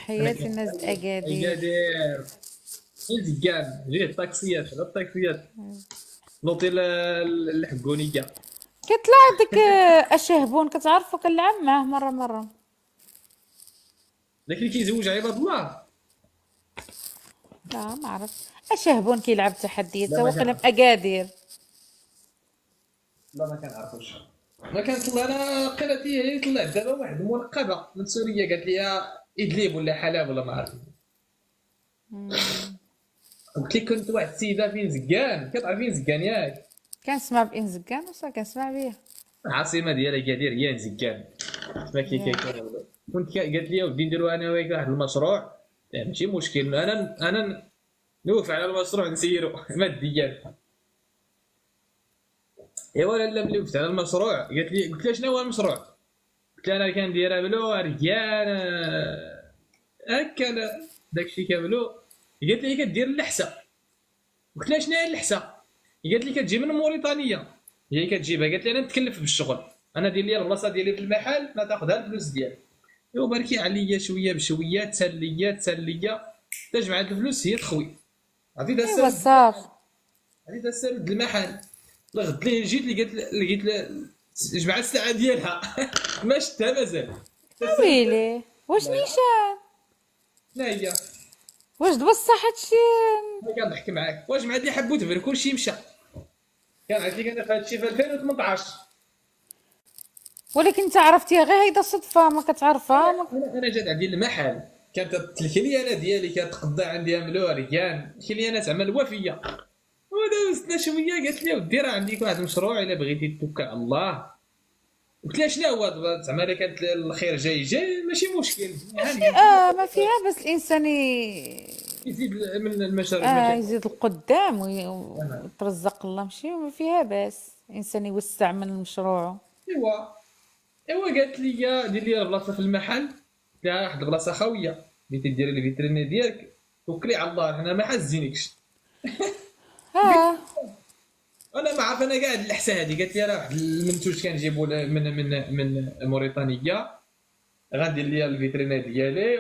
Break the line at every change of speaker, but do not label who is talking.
انا
تحياتي الناس د
كنحتاج
اكادير.
اكادير مزيان جيه الطاكسيات على الطاكسيات لوطيل الحكونيه.
كيطلع ديك الشهبون كتعرفو كنلعب معاه مرة مرة.
داك اللي كيزوج عباد الله.
لا ما عرفت. الشهبون كيلعب تحديات
لا
تا
ما
واقيلا في
كنعرف.
اكادير.
لا ما كنعرفوش. ما كنطلع انا قراتي هي طلع دابا واحد المنقبه من سوريا قالت لي ادليب ولا حلب ولا ما عرفت. قلت لي كنت واحد السيده فين زكان كتعرفين زكان ياك.
كنسمع بإن زكان وصا كنسمع بيه.
العاصمه ديالها كادير هي زكان. ما كي
ياك.
كيكون كنت قالت لي ودي نديرو انا وياك واحد المشروع. ماشي مشكل انا نوقف على المشروع نسيرو ماديا. ايوا لا ملي وقفت على المشروع قلت لها شنو هو المشروع. قلت لها انا كنديرها بلو رجال هكا داكشي كاملو. قالت لي كدير اللحسه. قلت لها شنو هي اللحسه. قالت لي كتجي من موريتانيا. هي كتجيبها قالت لي انا نتكلف بالشغل. انا دير لي البلاصه ديالي في المحل ما تاخذها الفلوس ديالك. ايوا باركي عليا شويه بشويه تسليه تسليه تجمع الفلوس هي تخوي. عطيتها
ايوا
السبب.
صافي.
عطيتها السبب المحل. غد لي جيت لقيت جمعت الساعه ديالها ما شفتها مازال.
ويلي واش
لا لا
نيشان.
شنو هي.
واش بصح هادشي.
انا كنضحك معاك واش مع اللي حبوا تبر كلشي مشى. كان عرفت لك انا في هادشي في 2018.
ولكن انت عرفتيها غير هيدا صدفة ما كتعرفها ما...
انا جات عندي المحل. كانت الكليانه ديالي كتقضى عندي ملوريان كليانه زعما الوفيه. ودازتنا شويه قالت لي ودي راه عندي واحد المشروع الا بغيتي توكل على الله. قلت لها شنو هو زعما الا كانت الخير جاي ماشي مشكل
ماشي
هاني.
ما فيها بس الانسان
يزيد من المشاريع.
يزيد القدام
تمام.
ويترزق الله ماشي ما فيها بس الانسان يوسع من مشروعه.
ايوا ايوا قالت لي دير لي البلاصه في المحل. قلت لها واحد البلاصه خاويه بغيتي ديري الفيتريني ديالك توكلي على الله حنا ما حازينكش.
ها.
انا ما عارف انا قاعد اللحسه هذه قالت لي راه واحد المنتوج كنجيبو من موريتانيا غندير ليا الفيتريني ديالي